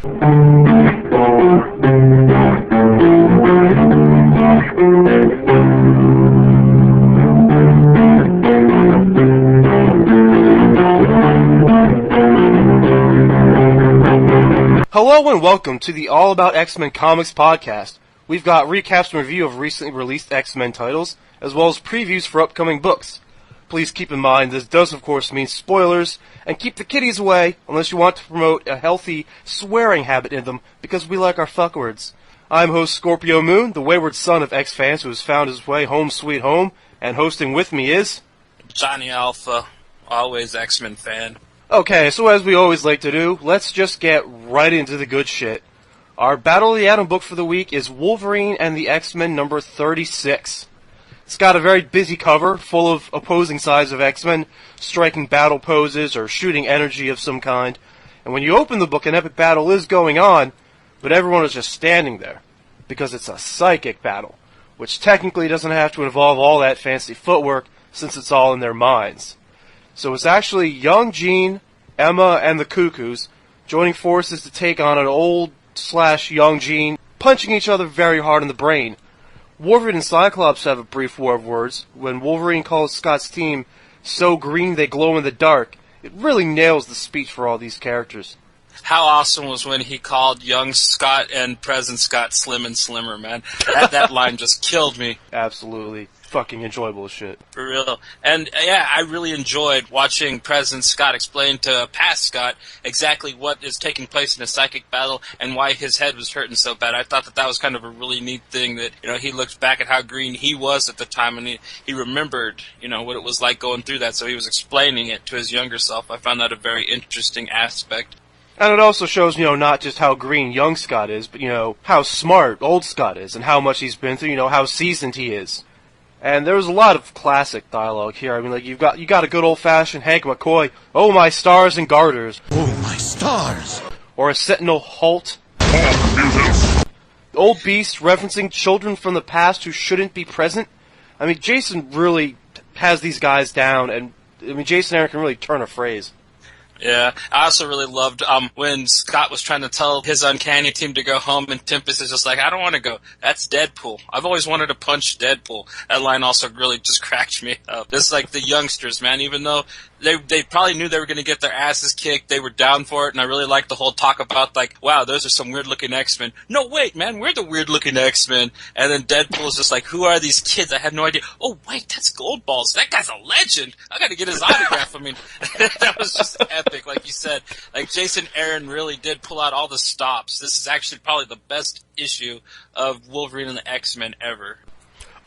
Hello and welcome to the All About X-Men Comics podcast. We've got recaps and review of recently released X-Men titles, as well as previews for upcoming books. Please keep in mind this does of course mean spoilers, and keep the kiddies away unless you want to promote a healthy swearing habit in them, because we like our fuck words. I'm host Scorpio Moon, the wayward son of X-Fans who has found his way home sweet home, and hosting with me is... Johnny Alpha, always X-Men fan. Okay, so as we always like to do, let's just get right into the good shit. Our Battle of the Atom book for the week is Wolverine and the X-Men number 36. It's got a very busy cover, full of opposing sides of X-Men, striking battle poses or shooting energy of some kind. And when you open the book, an epic battle is going on, but everyone is just standing there, because it's a psychic battle, which technically doesn't have to involve all that fancy footwork, since it's all in their minds. So it's actually young Jean, Emma, and the Cuckoos joining forces to take on an old/young Jean, punching each other very hard in the brain. Wolverine and Cyclops have a brief war of words. When Wolverine calls Scott's team so green they glow in the dark, it really nails the speech for all these characters. How awesome was when he called young Scott and present Scott slim and slimmer, man. That line just killed me. Absolutely. Fucking enjoyable as shit. For real. And yeah, I really enjoyed watching President Scott explain to past Scott exactly what is taking place in a psychic battle and why his head was hurting so bad. I thought that was kind of a really neat thing that, he looked back at how green he was at the time and he remembered, what it was like going through that, so he was explaining it to his younger self. I found that a very interesting aspect. And it also shows, not just how green young Scott is, but, how smart old Scott is and how much he's been through, how seasoned he is. And there was a lot of classic dialogue here. I mean, you got a good old-fashioned Hank McCoy, "Oh, my stars and garters." Oh, my stars. Or a Sentinel Halt. The old Beast referencing children from the past who shouldn't be present. I mean, Jason really has these guys down, and, Jason Aaron can really turn a phrase. Yeah, I also really loved when Scott was trying to tell his Uncanny team to go home, and Tempest is just like, "I don't want to go. That's Deadpool. I've always wanted to punch Deadpool." That line also really just cracked me up. This is like the youngsters, man, even though they probably knew they were going to get their asses kicked, they were down for it, and I really liked the whole talk about, like, wow, those are some weird-looking X-Men. No, wait, man, we're the weird-looking X-Men. And then Deadpool's just like, who are these kids? I have no idea. Oh, wait, that's Goldballs. That guy's a legend. I got to get his autograph. That was just epic, like you said. Like, Jason Aaron really did pull out all the stops. This is actually probably the best issue of Wolverine and the X-Men ever.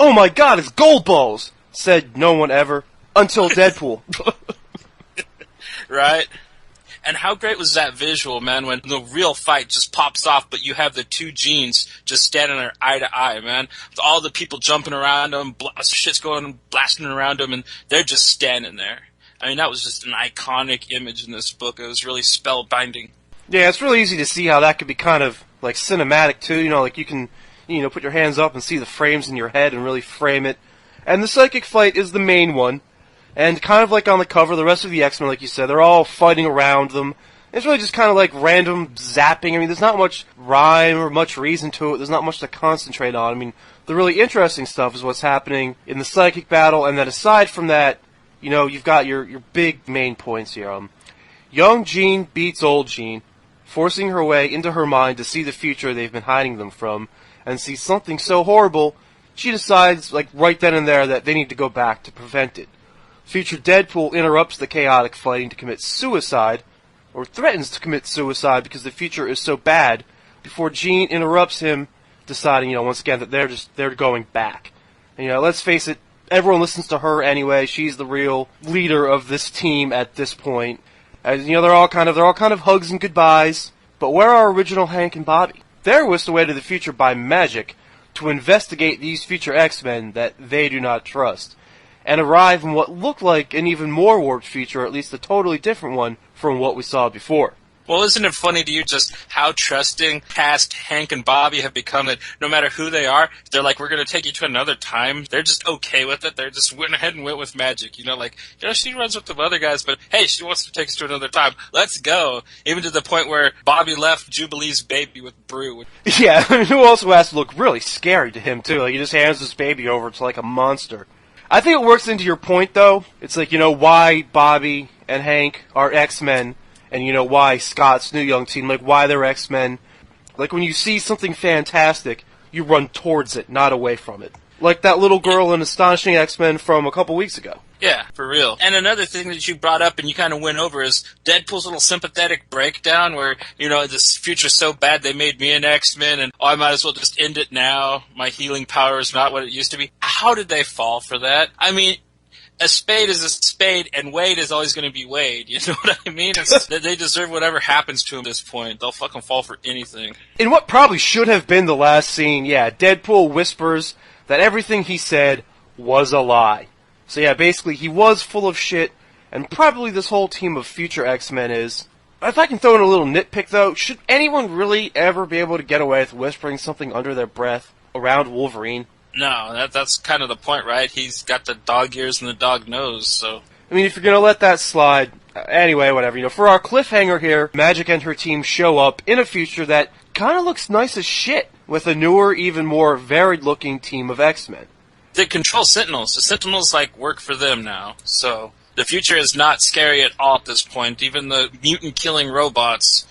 "Oh my god, it's Goldballs!" said no one ever, until Deadpool. Right? And how great was that visual, man, when the real fight just pops off, but you have the two Jeans just standing there eye to eye, man. With all the people jumping around them, shit's going blasting around them, and they're just standing there. That was just an iconic image in this book. It was really spellbinding. Yeah, it's really easy to see how that could be kind of, like, cinematic, too. Like, you can, put your hands up and see the frames in your head and really frame it. And the psychic fight is the main one. And kind of like on the cover, the rest of the X-Men, like you said, they're all fighting around them. It's really just kind of like random zapping. There's not much rhyme or much reason to it. There's not much to concentrate on. The really interesting stuff is what's happening in the psychic battle. And then aside from that, you've got your big main points here. Young Jean beats old Jean, forcing her way into her mind to see the future they've been hiding them from, and see something so horrible, she decides, like, right then and there that they need to go back to prevent it. Future Deadpool interrupts the chaotic fighting to commit suicide, or threatens to commit suicide because the future is so bad, before Jean interrupts him, deciding, once again, that they're going back. And, let's face it, everyone listens to her anyway. She's the real leader of this team at this point. As they're all kind of hugs and goodbyes. But where are original Hank and Bobby? They're whisked away to the future by magic to investigate these future X-Men that they do not trust, and arrive in what looked like an even more warped future, or at least a totally different one from what we saw before. Well, isn't it funny to you just how trusting past Hank and Bobby have become that no matter who they are, they're like, we're going to take you to another time. They're just okay with it. They're just went ahead and went with Magic. She runs with the other guys, but hey, she wants to take us to another time. Let's go. Even to the point where Bobby left Jubilee's baby with Brew. Yeah, I mean, who also has to look really scary to him, too? Like, he just hands this baby over to, like, a monster. I think it works into your point, though. It's like, why Bobby and Hank are X-Men, and why Scott's new young team, like why they're X-Men. Like when you see something fantastic, you run towards it, not away from it. Like that little girl in Astonishing X-Men from a couple weeks ago. Yeah, for real. And another thing that you brought up and you kind of went over is Deadpool's little sympathetic breakdown where, this future's so bad they made me an X-Men and, I might as well just end it now. My healing power is not what it used to be. How did they fall for that? I mean, a spade is a spade, and Wade is always going to be Wade. You know what I mean? They deserve whatever happens to him at this point. They'll fucking fall for anything. In what probably should have been the last scene, Deadpool whispers that everything he said was a lie. So basically he was full of shit, and probably this whole team of future X-Men is. If I can throw in a little nitpick, though, should anyone really ever be able to get away with whispering something under their breath around Wolverine? No, that's kind of the point, right? He's got the dog ears and the dog nose, so... I mean, if you're going to let that slide... Anyway, whatever. For our cliffhanger here, Magic and her team show up in a future that kind of looks nice as shit, with a newer, even more varied-looking team of X-Men. They control Sentinels. The Sentinels, work for them now, so... The future is not scary at all at this point. Even the mutant-killing robots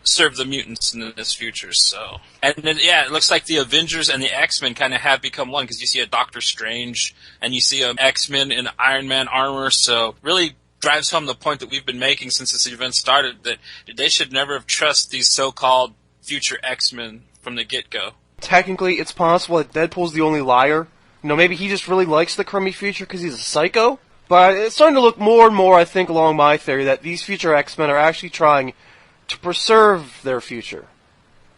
serve the mutants in this future, so... And then, it looks like the Avengers and the X-Men kind of have become one, because you see a Doctor Strange, and you see an X-Men in Iron Man armor, so really drives home the point that we've been making since this event started, that they should never have trusted these so-called future X-Men from the get-go. Technically, it's possible that Deadpool's the only liar. Maybe he just really likes the crummy future because he's a psycho? But it's starting to look more and more, I think, along my theory, that these future X-Men are actually trying to preserve their future.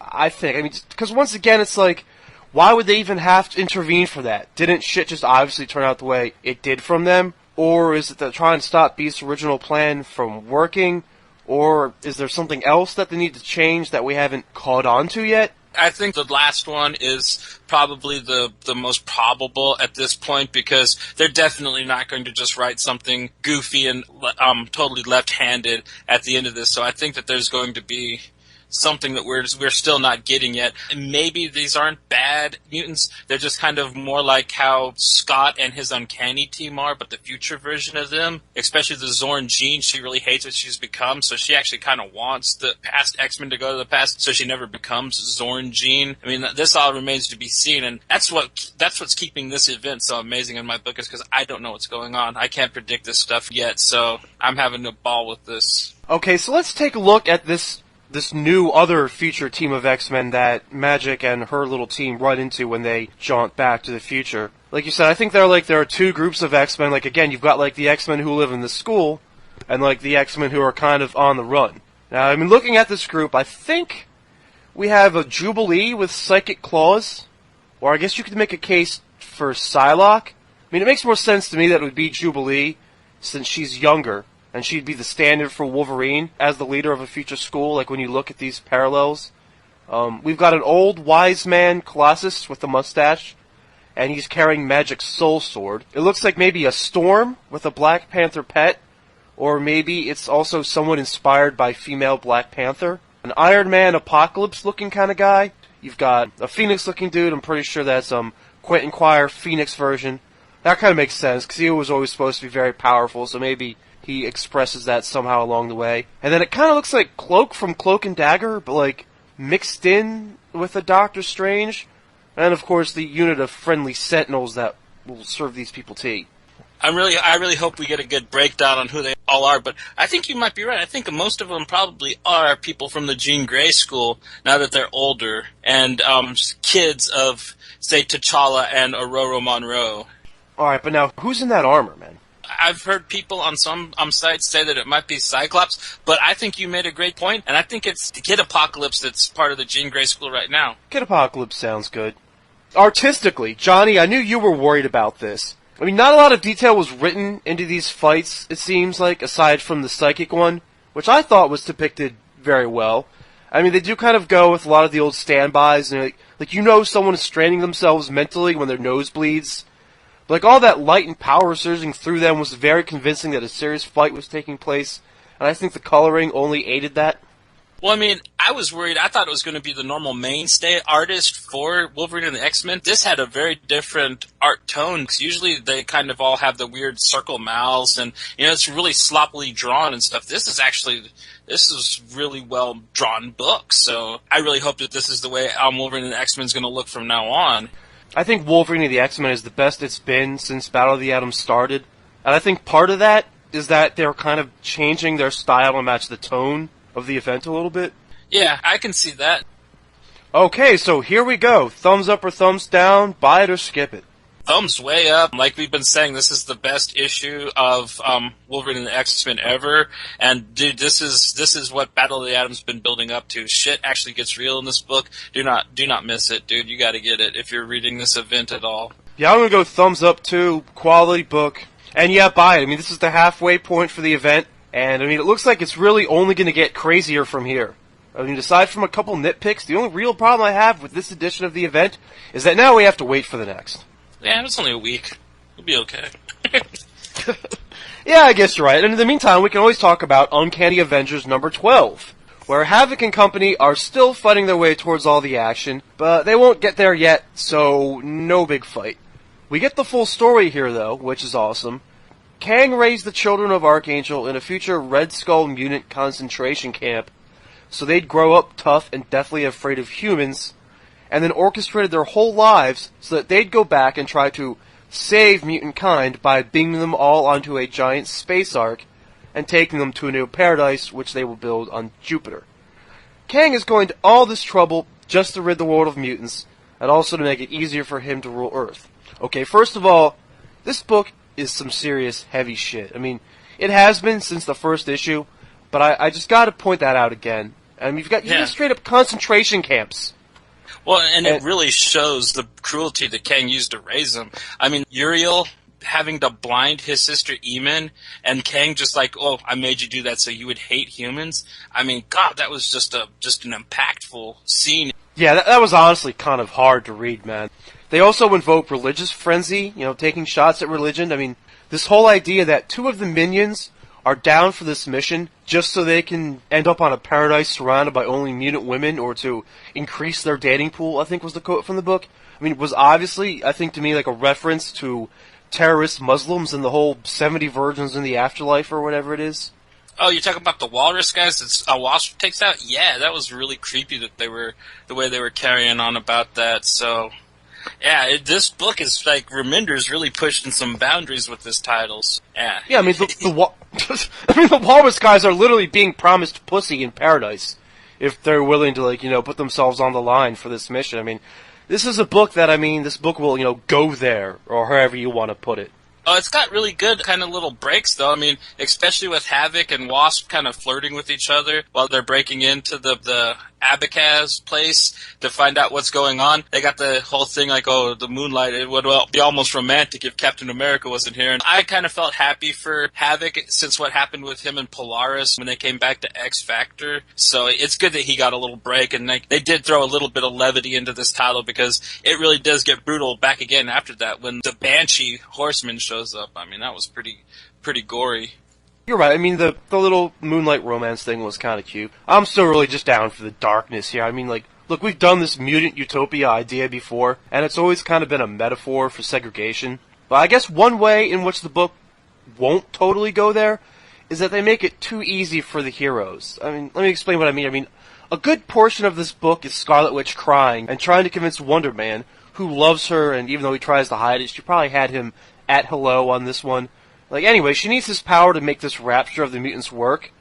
I think. I mean, because once again, it's like, why would they even have to intervene for that? Didn't shit just obviously turn out the way it did from them? Or is it they're trying to stop Beast's original plan from working? Or is there something else that they need to change that we haven't caught on to yet? I think the last one is probably the most probable at this point, because they're definitely not going to just write something goofy and totally left-handed at the end of this. So I think that there's going to be something that we're still not getting yet. And maybe these aren't bad mutants. They're just kind of more like how Scott and his Uncanny team are, but the future version of them. Especially the Zorn Jean, she really hates what she's become, so she actually kind of wants the past X-Men to go to the past, so she never becomes Zorn Jean. I mean, this all remains to be seen, and that's what's keeping this event so amazing in my book, is because I don't know what's going on. I can't predict this stuff yet, so I'm having a ball with this. Okay, so let's take a look at this new other future team of X-Men that Magic and her little team run into when they jaunt back to the future. Like you said, I think there are two groups of X-Men. Like, again, you've got, the X-Men who live in the school, and, the X-Men who are kind of on the run. Now, I mean, looking at this group, I think we have a Jubilee with psychic claws, or I guess you could make a case for Psylocke. I mean, it makes more sense to me that it would be Jubilee, since she's younger, and she'd be the standard for Wolverine as the leader of a future school, like when you look at these parallels. We've got an old wise man, Colossus, with a mustache, and he's carrying Magic's soul sword. It looks like maybe a Storm with a Black Panther pet, or maybe it's also someone inspired by female Black Panther. An Iron Man Apocalypse-looking kind of guy. You've got a Phoenix-looking dude, I'm pretty sure that's Quentin Quire Phoenix version. That kind of makes sense, because he was always supposed to be very powerful, so maybe he expresses that somehow along the way. And then it kind of looks like Cloak from Cloak and Dagger, but mixed in with a Doctor Strange. And of course the unit of friendly sentinels that will serve these people tea. I really hope we get a good breakdown on who they all are, but I think you might be right. I think most of them probably are people from the Jean Grey school, now that they're older, and kids of, say, T'Challa and Aurora Monroe. Alright, but now, who's in that armor, man? I've heard people on some sites say that it might be Cyclops, but I think you made a great point, and I think it's the Kid Apocalypse that's part of the Jean Grey school right now. Kid Apocalypse sounds good. Artistically, Johnny, I knew you were worried about this. I mean, not a lot of detail was written into these fights, it seems like, aside from the psychic one, which I thought was depicted very well. I mean, they do kind of go with a lot of the old standbys, and someone is straining themselves mentally when their nose bleeds. But, all that light and power surging through them was very convincing that a serious fight was taking place, and I think the coloring only aided that. Well, I mean, I was worried. I thought it was going to be the normal mainstay artist for Wolverine and the X-Men. This had a very different art tone, because usually they kind of all have the weird circle mouths, and, it's really sloppily drawn and stuff. This is really well drawn book, so I really hope that this is the way Wolverine and the X-Men is going to look from now on. I think Wolverine and the X-Men is the best it's been since Battle of the Atom started, and I think part of that is that they're kind of changing their style to match the tone of the event a little bit. Yeah, I can see that. Okay, so here we go. Thumbs up or thumbs down, buy it or skip it. Thumbs way up. Like we've been saying, this is the best issue of Wolverine and the X-Men ever. And dude, this is what Battle of the Atom's been building up to. Shit actually gets real in this book. Do not miss it, dude. You got to get it if you're reading this event at all. Yeah, I'm gonna go thumbs up too. Quality book, and yeah, buy it. I mean, this is the halfway point for the event, and I mean, it looks like it's really only gonna get crazier from here. I mean, aside from a couple nitpicks, the only real problem I have with this edition of the event is that now we have to wait for the next. Yeah, it's only a week. We'll be okay. Yeah, I guess you're right. And in the meantime, we can always talk about Uncanny Avengers number 12, where Havoc and company are still fighting their way towards all the action, but they won't get there yet, so no big fight. We get the full story here, though, which is awesome. Kang raised the children of Archangel in a future Red Skull mutant concentration camp, so they'd grow up tough and deathly afraid of humans, and then orchestrated their whole lives so that they'd go back and try to save mutant kind by beaming them all onto a giant space ark and taking them to a new paradise which they will build on Jupiter. Kang is going to all this trouble just to rid the world of mutants, and also to make it easier for him to rule Earth. Okay, first of all, this book is some serious heavy shit. I mean, it has been since the first issue, but I just gotta point that out again. I mean, you've got straight up concentration camps. Well, and it really shows the cruelty that Kang used to raise him. I mean, Uriel having to blind his sister Eamon, and Kang just like, oh, I made you do that so you would hate humans. I mean, God, that was just an impactful scene. Yeah, that was honestly kind of hard to read, man. They also invoke religious frenzy, taking shots at religion. I mean, this whole idea that two of the minions are down for this mission just so they can end up on a paradise surrounded by only mutant women, or to increase their dating pool, I think was the quote from the book. I mean, it was obviously, I think to me, like a reference to terrorist Muslims and the whole 70 virgins in the afterlife or whatever it is. Oh, you're talking about the walrus guys that a wasp takes out? Yeah, that was really creepy that the way they were carrying on about that, so... Yeah, this book is like Reminder's really pushing some boundaries with this titles. Yeah. Yeah, I mean the walrus guys are literally being promised pussy in paradise if they're willing to put themselves on the line for this mission. I mean, this is a book that this book will go there, or however you want to put it. Oh, it's got really good kind of little breaks, though. I mean, especially with Havoc and Wasp kind of flirting with each other while they're breaking into the Abacaz place to find out what's going on. They got the whole thing like, oh, the moonlight, it would be almost romantic if Captain America wasn't here. And I kind of felt happy for Havoc since what happened with him and Polaris when they came back to X-Factor. So it's good that he got a little break, and they did throw a little bit of levity into this title, because it really does get brutal back again after that when the Banshee Horseman shows up. I mean, that was pretty gory. You're right. I mean, the little moonlight romance thing was kind of cute. I'm still really just down for the darkness here. I mean, look, we've done this mutant utopia idea before, and it's always kind of been a metaphor for segregation. But I guess one way in which the book won't totally go there is that they make it too easy for the heroes. I mean, let me explain what I mean. I mean, a good portion of this book is Scarlet Witch crying and trying to convince Wonder Man, who loves her, and even though he tries to hide it, she probably had him at hello on this one. Anyway, she needs his power to make this rapture of the mutants work.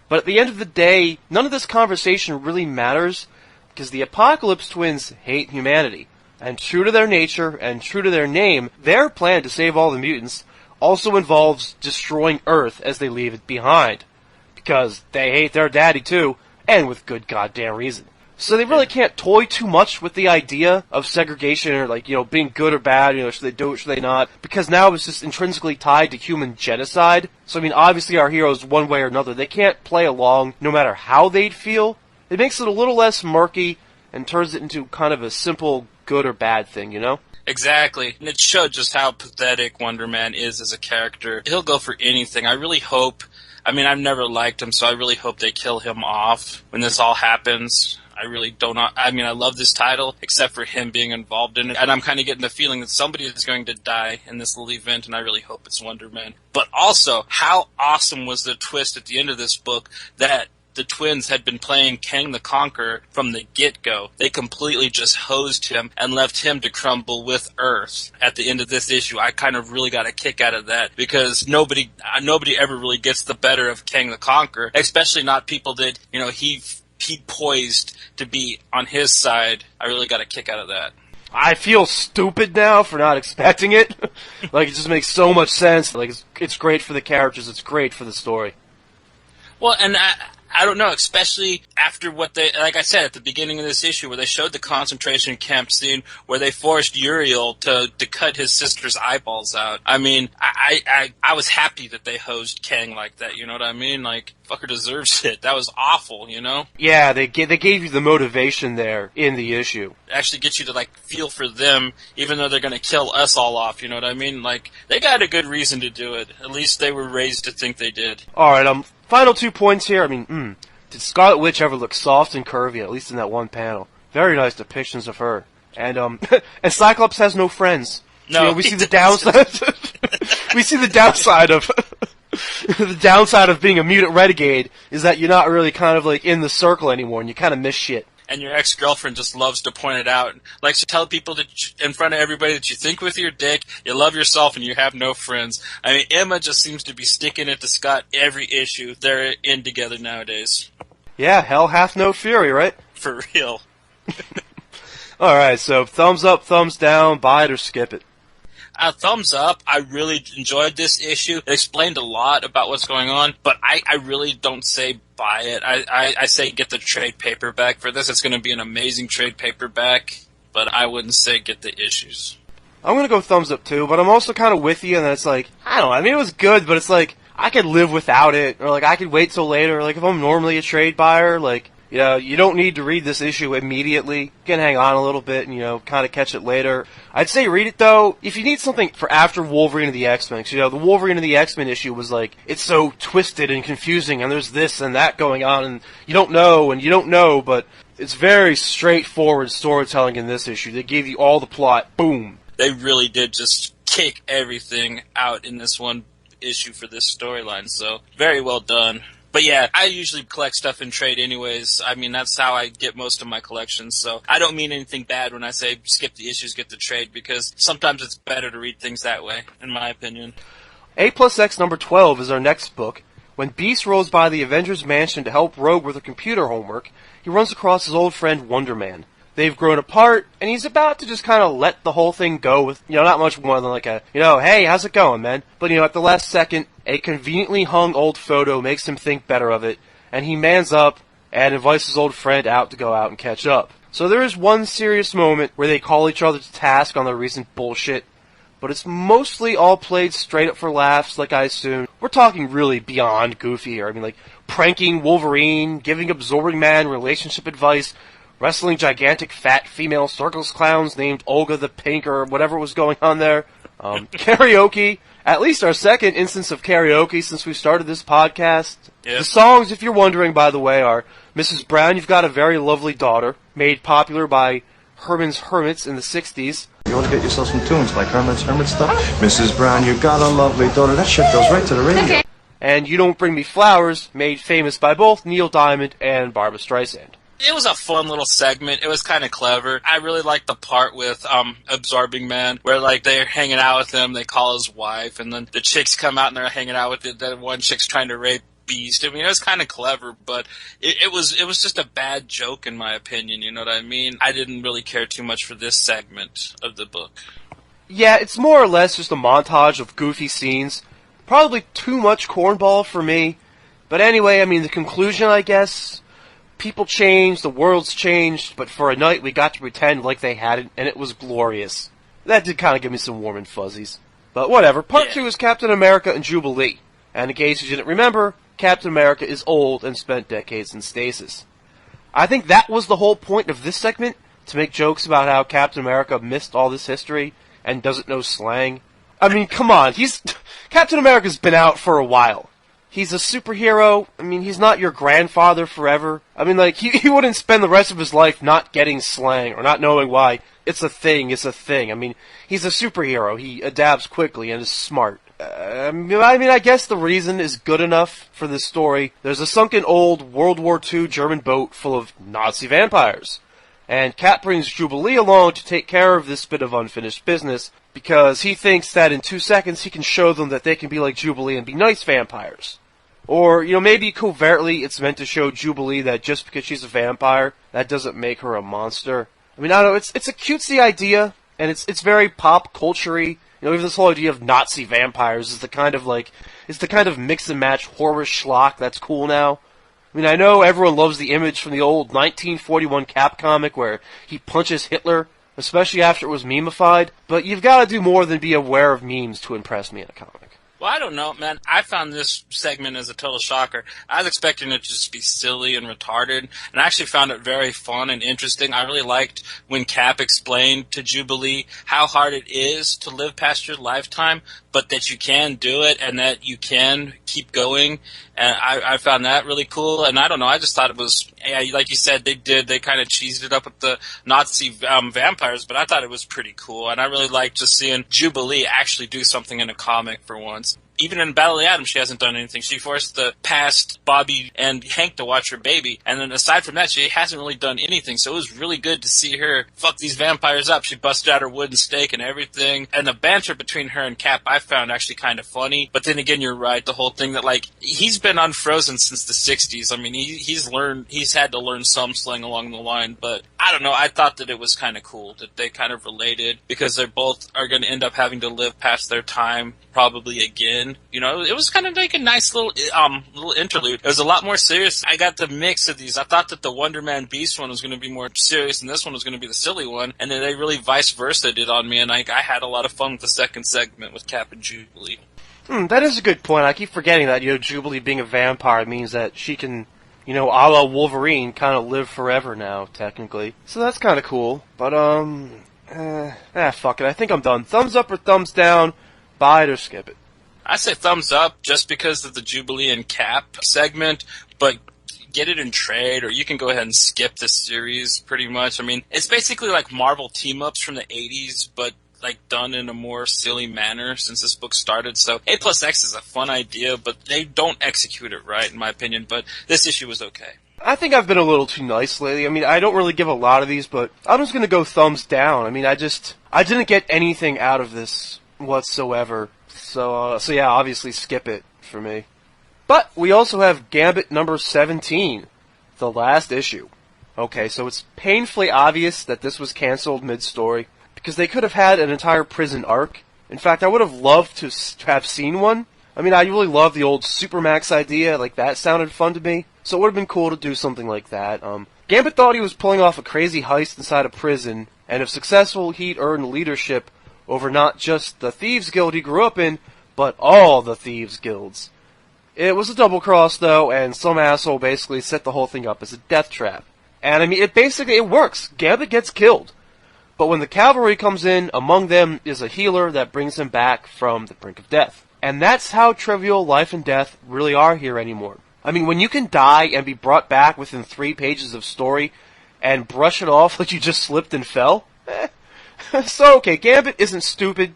But at the end of the day, none of this conversation really matters, because the Apocalypse Twins hate humanity. And true to their nature, and true to their name, their plan to save all the mutants also involves destroying Earth as they leave it behind. Because they hate their daddy too, and with good goddamn reason. So they really can't toy too much with the idea of segregation or, like, being good or bad, should they do it, should they not? Because now it's just intrinsically tied to human genocide. So, I mean, obviously our heroes, one way or another, they can't play along no matter how they'd feel. It makes it a little less murky and turns it into kind of a simple good or bad thing, Exactly. And it showed just how pathetic Wonder Man is as a character. He'll go for anything. I really hope... I've never liked him, so I really hope they kill him off when this all happens. I really don't know. I love this title, except for him being involved in it. And I'm kind of getting the feeling that somebody is going to die in this little event, and I really hope it's Wonder Man. But also, how awesome was the twist at the end of this book that the twins had been playing Kang the Conqueror from the get-go. They completely just hosed him and left him to crumble with Earth at the end of this issue. I kind of really got a kick out of that because nobody ever really gets the better of Kang the Conqueror, especially not people that, he poised to be on his side. I really got a kick out of that. I feel stupid now for not expecting it. Like, it just makes so much sense. Like, it's great for the characters. It's great for the story. Well, and I don't know, especially after what they, like I said at the beginning of this issue, where they showed the concentration camp scene where they forced Uriel to cut his sister's eyeballs out. I was happy that they hosed Kang like that, you know what I mean? Like, fucker deserves it. That was awful, Yeah, they gave you the motivation there in the issue. It actually gets you to, like, feel for them, even though they're going to kill us all off, you know what I mean? Like, they got a good reason to do it. At least they were raised to think they did. Alright, final 2 points here. Did Scarlet Witch ever look soft and curvy, at least in that one panel? Very nice depictions of her. And, and Cyclops has no friends. No, we see the downside. We see the downside of the downside of being a mutant renegade is that you're not really kind of like in the circle anymore, and you kind of miss shit. And your ex-girlfriend just loves to point it out. Likes to tell people that in front of everybody that you think with your dick, you love yourself, and you have no friends. Emma just seems to be sticking it to Scott every issue. They're in together nowadays. Yeah, hell hath no fury, right? For real. Alright, so thumbs up, thumbs down, buy it or skip it. Thumbs up. I really enjoyed this issue. It explained a lot about what's going on, but I really don't say buy it. I say get the trade paperback for this. It's going to be an amazing trade paperback, but I wouldn't say get the issues. I'm going to go thumbs up too, but I'm also kind of with you, and it's like, I don't know, it was good, but it's like, I could live without it, or like, I could wait till later, like, if I'm normally a trade buyer, like, you don't need to read this issue immediately. You can hang on a little bit and, kind of catch it later. I'd say read it, though, if you need something for after Wolverine and the X-Men. Cause, the Wolverine and the X-Men issue was like, it's so twisted and confusing, and there's this and that going on, and you don't know, but it's very straightforward storytelling in this issue. They gave you all the plot. Boom. They really did just kick everything out in this one issue for this storyline, so very well done. But yeah, I usually collect stuff in trade anyways. That's how I get most of my collections, so I don't mean anything bad when I say skip the issues, get the trade, because sometimes it's better to read things that way, in my opinion. A+X number 12 is our next book. When Beast rolls by the Avengers Mansion to help Rogue with her computer homework, he runs across his old friend Wonder Man. They've grown apart, and he's about to just kind of let the whole thing go with, not much more than like a, hey, how's it going, man? But, at the last second, a conveniently hung old photo makes him think better of it, and he mans up and invites his old friend out to go out and catch up. So there is one serious moment where they call each other to task on their recent bullshit, but it's mostly all played straight up for laughs, like I assume. We're talking really beyond goofy here. Like, pranking Wolverine, giving Absorbing Man relationship advice, wrestling gigantic fat female circus clowns named Olga the Pink or whatever was going on there. Karaoke. At least our second instance of karaoke since we started this podcast. Yep. The songs, if you're wondering, by the way, are Mrs. Brown, You've Got a Very Lovely Daughter, made popular by Herman's Hermits in the 60s. You want to get yourself some tunes like Herman's Hermit stuff? Mrs. Brown, You've Got a Lovely Daughter. That shit goes right to the radio. Okay. And You Don't Bring Me Flowers, made famous by both Neil Diamond and Barbra Streisand. It was a fun little segment. It was kind of clever. I really liked the part with Absorbing Man, where like they're hanging out with him, they call his wife, and then the chicks come out and they're hanging out with it. That one chick's trying to rape Beast. It was kind of clever, but it was just a bad joke in my opinion. You know what I mean? I didn't really care too much for this segment of the book. Yeah, it's more or less just a montage of goofy scenes. Probably too much cornball for me. But anyway, the conclusion, I guess. people change, the world's changed, but for a night we got to pretend like they hadn't, and it was glorious. That did kind of give me some warm and fuzzies. But whatever. Part 2 is Captain America and Jubilee. And in case you didn't remember, Captain America is old and spent decades in stasis. I think that was the whole point of this segment, to make jokes about how Captain America missed all this history and doesn't know slang. I mean, come on, Captain America's been out for a while. He's a superhero. I mean, he's not your grandfather forever. I mean, like, he wouldn't spend the rest of his life not getting slang or not knowing why it's a thing. I mean, he's a superhero. He adapts quickly and is smart. I mean, I guess the reason is good enough for this story. There's a sunken old World War II German boat full of Nazi vampires. And Cap brings Jubilee along to take care of this bit of unfinished business, because he thinks that in 2 seconds he can show them that they can be like Jubilee and be nice vampires. Or, maybe covertly it's meant to show Jubilee that just because she's a vampire, that doesn't make her a monster. I mean, I don't know, it's a cutesy idea, and it's very pop culture-y. Even this whole idea of Nazi vampires is the kind of mix and match horror schlock that's cool now. I mean, I know everyone loves the image from the old 1941 Cap comic where he punches Hitler, especially after it was memeified, but you've got to do more than be aware of memes to impress me in a comic. Well, I don't know, man. I found this segment as a total shocker. I was expecting it to just be silly and retarded, and I actually found it very fun and interesting. I really liked when Cap explained to Jubilee how hard it is to live past your lifetime, but that you can do it and that you can keep going. And I found that really cool. And I don't know, I just thought it was, like you said, they kind of cheesed it up with the Nazi vampires, but I thought it was pretty cool. And I really liked just seeing Jubilee actually do something in a comic for once. Even in Battle of the Atom, she hasn't done anything. She forced the past Bobby and Hank to watch her baby. And then aside from that, she hasn't really done anything. So it was really good to see her fuck these vampires up. She busted out her wooden stake and everything. And the banter between her and Cap I found actually kind of funny. But then again, you're right. The whole thing that, like, he's been unfrozen since the 60s. I mean, he's had to learn some slang along the line. But I don't know. I thought that it was kind of cool that they kind of related, because they both are going to end up having to live past their time probably again. It was kind of like a nice little interlude. It was a lot more serious. I got the mix of these. I thought that the Wonder Man Beast one was going to be more serious, and this one was going to be the silly one. And then they really vice versa did on me, and I had a lot of fun with the second segment with Cap and Jubilee. That is a good point. I keep forgetting that, Jubilee being a vampire means that she can, a la Wolverine, kind of live forever now, technically. So that's kind of cool. But, fuck it. I think I'm done. Thumbs up or thumbs down? Buy it or skip it. I say thumbs up just because of the Jubilee and Cap segment, but get it in trade, or you can go ahead and skip this series pretty much. I mean, it's basically like Marvel team-ups from the 80s, but like done in a more silly manner since this book started. So A+X is a fun idea, but they don't execute it right, in my opinion. But this issue was okay. I think I've been a little too nice lately. I mean, I don't really give a lot of these, but I'm just going to go thumbs down. I mean, I didn't get anything out of this whatsoever. So yeah, obviously skip it for me. But we also have Gambit number 17, the last issue. Okay, so it's painfully obvious that this was canceled mid-story, because they could have had an entire prison arc. In fact, I would have loved to have seen one. I mean, I really love the old Supermax idea, like that sounded fun to me. So it would have been cool to do something like that. Gambit thought he was pulling off a crazy heist inside a prison, and if successful, he'd earn leadership over not just the Thieves Guild he grew up in, but all the Thieves Guilds. It was a double cross, though, and some asshole basically set the whole thing up as a death trap. And I mean, it works. Gambit gets killed. But when the cavalry comes in, among them is a healer that brings him back from the brink of death. And that's how trivial life and death really are here anymore. I mean, when you can die and be brought back within 3 pages of story and brush it off like you just slipped and fell, So, okay, Gambit isn't stupid.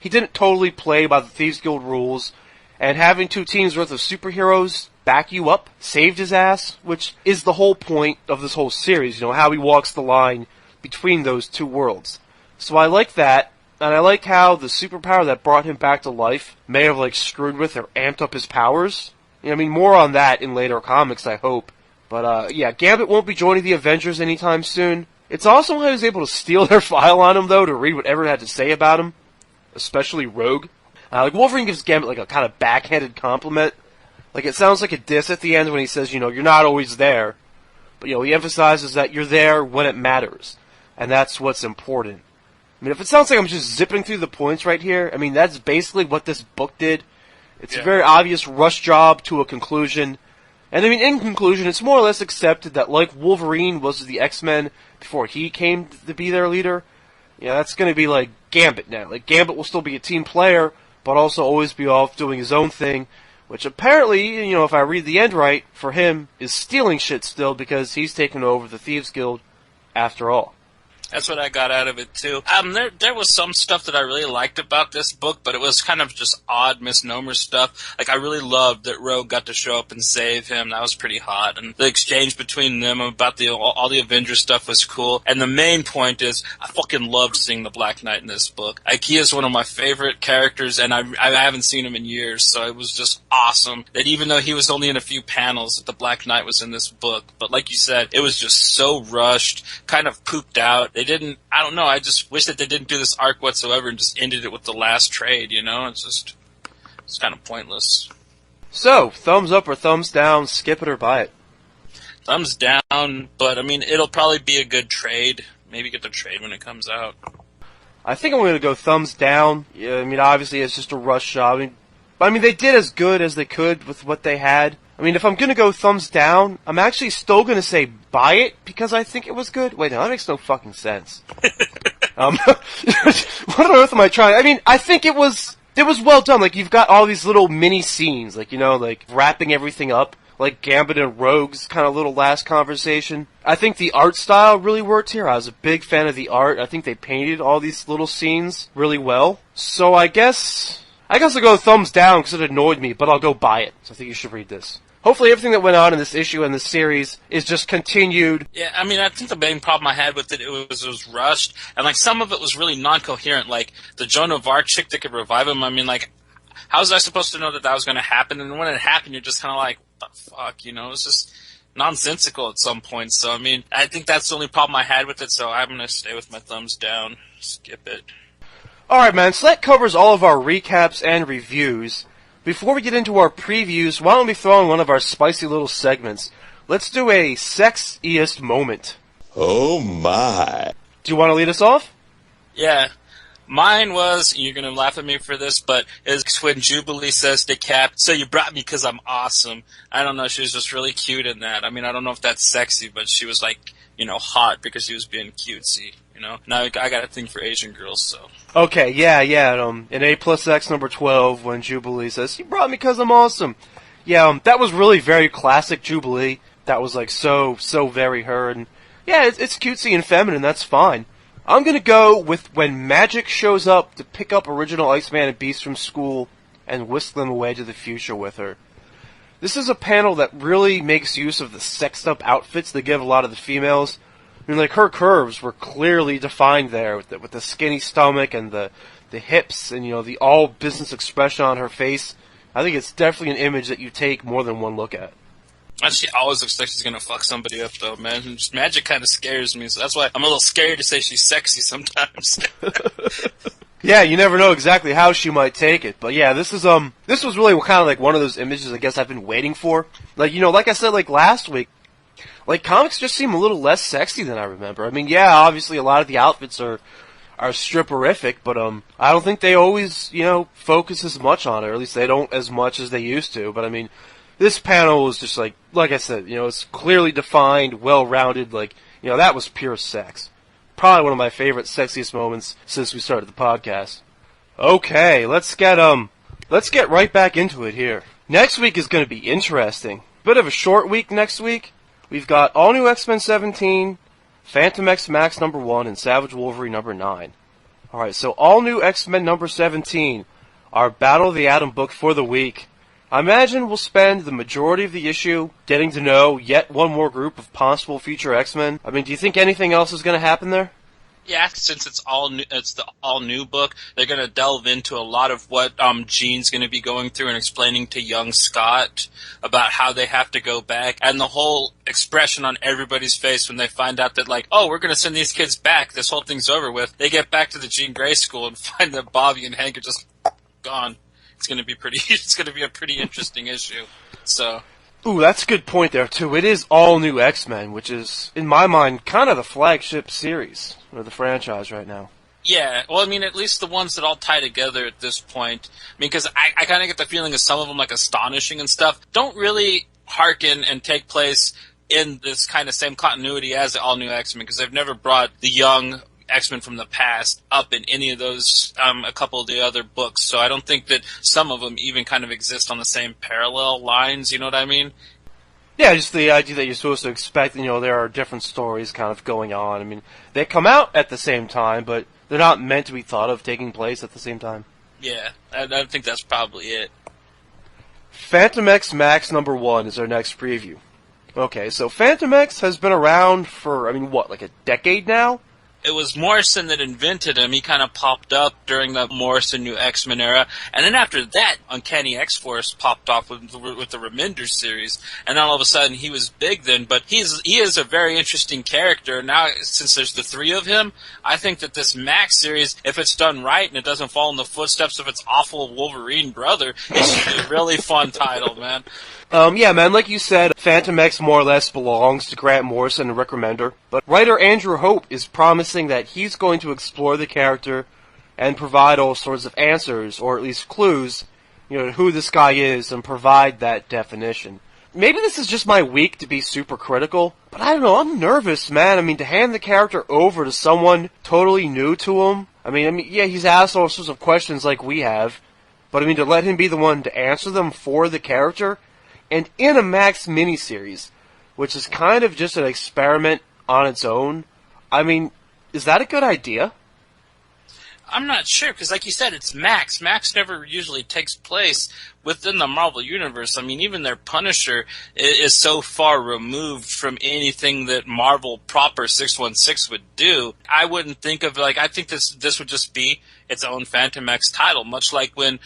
He didn't totally play by the Thieves Guild rules, and having 2 teams worth of superheroes back you up saved his ass, which is the whole point of this whole series, how he walks the line between those 2 worlds. So I like that, and I like how the superpower that brought him back to life may have, screwed with or amped up his powers. I mean, more on that in later comics, I hope. But, yeah, Gambit won't be joining the Avengers anytime soon. It's awesome how he was able to steal their file on him, though, to read what everyone had to say about him. Especially Rogue. Wolverine gives Gambit, a kind of backhanded compliment. It sounds like a diss at the end when he says, you're not always there. But, he emphasizes that you're there when it matters. And that's what's important. I mean, if it sounds like I'm just zipping through the points right here, I mean, that's basically what this book did. It's a very obvious rush job to a conclusion. And I mean, in conclusion, it's more or less accepted that like Wolverine was the X-Men before he came to be their leader, that's going to be like Gambit now. Like, Gambit will still be a team player, but also always be off doing his own thing, which apparently, if I read the end right, for him, is stealing shit still because he's taken over the Thieves Guild after all. That's what I got out of it, too. There was some stuff that I really liked about this book, but it was kind of just odd misnomer stuff. Like, I really loved that Rogue got to show up and save him. That was pretty hot. And the exchange between them about all the Avengers stuff was cool. And the main point is, I fucking loved seeing the Black Knight in this book. Like, he is one of my favorite characters, and I haven't seen him in years, so it was just awesome that even though he was only in a few panels, that the Black Knight was in this book. But like you said, it was just so rushed, kind of pooped out. I don't know, I just wish that they didn't do this arc whatsoever and just ended it with the last trade, It's kind of pointless. So, thumbs up or thumbs down, skip it or buy it? Thumbs down, but I mean, it'll probably be a good trade. Maybe get the trade when it comes out. I think I'm going to go thumbs down. Yeah, I mean, obviously it's just a rush job. I mean, they did as good as they could with what they had. I mean, if I'm going to go thumbs down, I'm actually still going to say buy it because I think it was good. Wait, no, that makes no fucking sense. What on earth am I trying? I mean, I think it was well done. Like, you've got all these little mini scenes, like, like wrapping everything up, like Gambit and Rogue's kind of little last conversation. I think the art style really worked here. I was a big fan of the art. I think they painted all these little scenes really well. So I guess I'll go thumbs down because it annoyed me, but I'll go buy it. So I think you should read this. Hopefully everything that went on in this issue and this series is just continued. Yeah, I mean, I think the main problem I had with it was rushed, and like some of it was really non-coherent. Like the Joan of Arc chick that could revive him. I mean, like, how was I supposed to know that was going to happen? And when it happened, you're just kind of like, what the fuck, It's just nonsensical at some point. So I mean, I think that's the only problem I had with it. So I'm going to stay with my thumbs down. Skip it. All right, man. So that covers all of our recaps and reviews. Before we get into our previews, why don't we throw in one of our spicy little segments? Let's do a sexiest moment. Oh my. Do you want to lead us off? Yeah. Mine was, you're going to laugh at me for this, but it's when Jubilee says to Cap, so you brought me because I'm awesome. I don't know, she was just really cute in that. I mean, I don't know if that's sexy, but she was like, hot because she was being cutesy, Now I got a thing for Asian girls, so. Okay, yeah, in A+X number 12, when Jubilee says, you brought me because I'm awesome. Yeah, that was really very classic Jubilee. That was like so very her, and yeah, it's cutesy and feminine, that's fine. I'm gonna go with when Magic shows up to pick up original Iceman and Beast from school and whisk them away to the future with her. This is a panel that really makes use of the sexed up outfits they give a lot of the females. I mean, like, her curves were clearly defined there with the skinny stomach and the hips and, the all business expression on her face. I think it's definitely an image that you take more than one look at. She always looks like she's gonna fuck somebody up, though, man. Just Magic kind of scares me, so that's why I'm a little scared to say she's sexy sometimes. Yeah, you never know exactly how she might take it, but yeah, this was really kind of like one of those images I guess I've been waiting for. Like, like I said, like last week, like, comics just seem a little less sexy than I remember. I mean, yeah, obviously a lot of the outfits are stripperific, but I don't think they always, focus as much on it, or at least they don't as much as they used to. But I mean, this panel was just like I said, it's clearly defined, well-rounded, like, that was pure sex. Probably one of my favorite sexiest moments since we started the podcast. Okay, let's get right back into it here. Next week is going to be interesting. Bit of a short week next week. We've got All New X-Men 17, Phantom X Max number 1, and Savage Wolverine number 9. Alright, so All New X-Men number 17, our Battle of the Atom book for the week. I imagine we'll spend the majority of the issue getting to know yet one more group of possible future X-Men. I mean, do you think anything else is going to happen there? Yeah, since it's the all new book, they're going to delve into a lot of what Jean's going to be going through and explaining to young Scott about how they have to go back, and the whole expression on everybody's face when they find out that, like, oh, we're going to send these kids back, this whole thing's over with. They get back to the Jean Grey school and find that Bobby and Hank are just gone. It's going to be a pretty interesting issue. So Ooh, that's a good point there, too. It is all new X-Men, which is, in my mind, kind of the flagship series, or the franchise right now. Yeah, well, I mean, at least the ones that all tie together at this point. I mean, because I kind of get the feeling that some of them, like Astonishing and stuff, don't really harken and take place in this kind of same continuity as the all-new X-Men, because they've never brought the young X-Men from the past up in any of those, a couple of the other books. So I don't think that some of them even kind of exist on the same parallel lines, you know what I mean? Yeah, just the idea that you're supposed to expect, there are different stories kind of going on. I mean, they come out at the same time, but they're not meant to be thought of taking place at the same time. Yeah, I think that's probably it. Phantom X Max #1 is our next preview. Okay, so Phantom X has been around for, like a decade now? It was Morrison that invented him. He kind of popped up during the Morrison New X-Men era. And then after that, Uncanny X-Force popped off with the Remender series. And then all of a sudden, he was big then. But he is a very interesting character. Now, since there's the three of him, I think that this Max series, if it's done right and it doesn't fall in the footsteps of its awful Wolverine brother, it should be a really fun title, man. Yeah, man, like you said, Phantom X more or less belongs to Grant Morrison and Rick Remender, but writer Andrew Hope is promising that he's going to explore the character and provide all sorts of answers, or at least clues, to who this guy is and provide that definition. Maybe this is just my week to be super critical, but I don't know, I'm nervous, man. To hand the character over to someone totally new to him, yeah, he's asked all sorts of questions like we have, but to let him be the one to answer them for the character, and in a Max miniseries, which is kind of just an experiment on its own, is that a good idea? I'm not sure, because like you said, it's Max. Max never usually takes place within the Marvel Universe. Even their Punisher is so far removed from anything that Marvel proper 616 would do. I wouldn't think of, I think this would just be its own Phantom X title, much like when,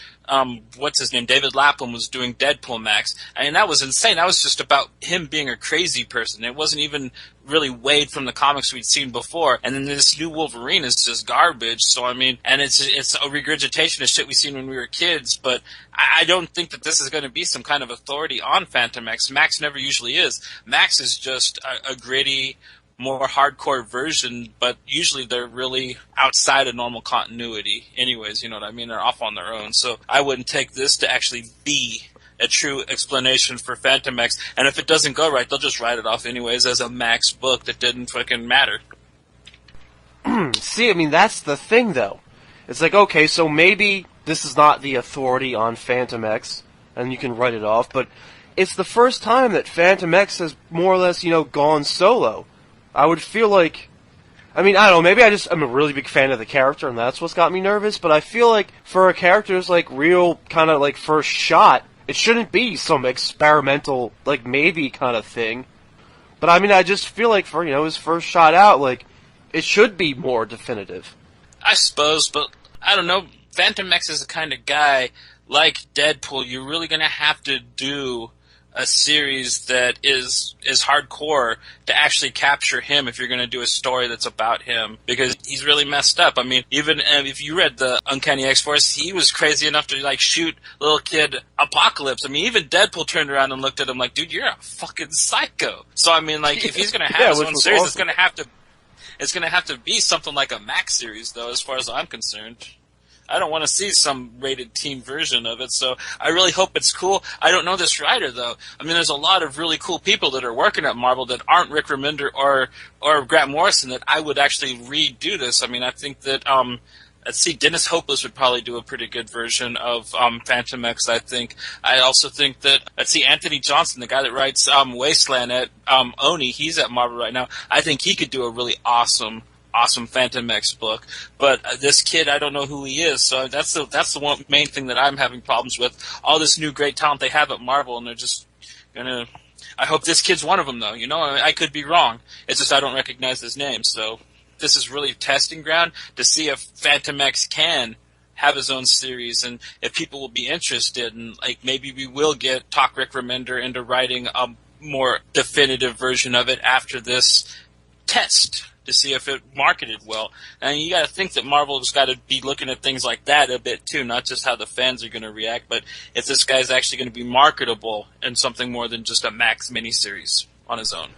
what's his name, David Lapham was doing Deadpool Max. That was insane. That was just about him being a crazy person. It wasn't even really weighed from the comics we'd seen before. And then this new Wolverine is just garbage. So, and it's a regurgitation of shit we seen when we were kids, but I don't think that this is going to be some kind of authority on Phantom X. Max never usually is. Max is just a gritty, more hardcore version, but usually they're really outside of normal continuity anyways, you know what I mean? They're off on their own. So I wouldn't take this to actually be a true explanation for Phantom X. And if it doesn't go right, they'll just write it off anyways as a Max book that didn't fucking matter. See, that's the thing, though. It's like, okay, so maybe this is not the authority on Phantom X, and you can write it off, but it's the first time that Phantom X has more or less, gone solo. I would feel like, I don't know, maybe I'm a really big fan of the character, and that's what's got me nervous, but I feel like for a character's, real kind of, first shot, it shouldn't be some experimental, maybe kind of thing. But, I just feel like for, his first shot out, it should be more definitive. I suppose, but I don't know. Phantom X is the kind of guy, like Deadpool, you're really going to have to do a series that is hardcore to actually capture him if you're going to do a story that's about him, because he's really messed up. Even if you read the Uncanny X-Force, he was crazy enough to shoot little kid Apocalypse. Even Deadpool turned around and looked at him like, dude, you're a fucking psycho. So if he's going to have his own series, awesome. It's going to have to be something like a Max series, though, as far as I'm concerned. I don't want to see some rated teen version of it, so I really hope it's cool. I don't know this writer, though. There's a lot of really cool people that are working at Marvel that aren't Rick Remender or Grant Morrison that I would actually redo this. I think that, let's see, Dennis Hopeless would probably do a pretty good version of Phantom X, I think. I also think that, let's see, Anthony Johnson, the guy that writes Wasteland at Oni, he's at Marvel right now. I think he could do a really awesome Phantom X book, but this kid, I don't know who he is, so that's the one main thing that I'm having problems with. All this new great talent they have at Marvel, and they're just gonna. I hope this kid's one of them, though. I could be wrong. It's just I don't recognize his name, so this is really testing ground to see if Phantom X can have his own series, and if people will be interested, and maybe we will talk Rick Remender into writing a more definitive version of it after this test to see if it marketed well. And you got to think that Marvel's got to be looking at things like that a bit too, not just how the fans are going to react, but if this guy's actually going to be marketable in something more than just a Max miniseries on his own.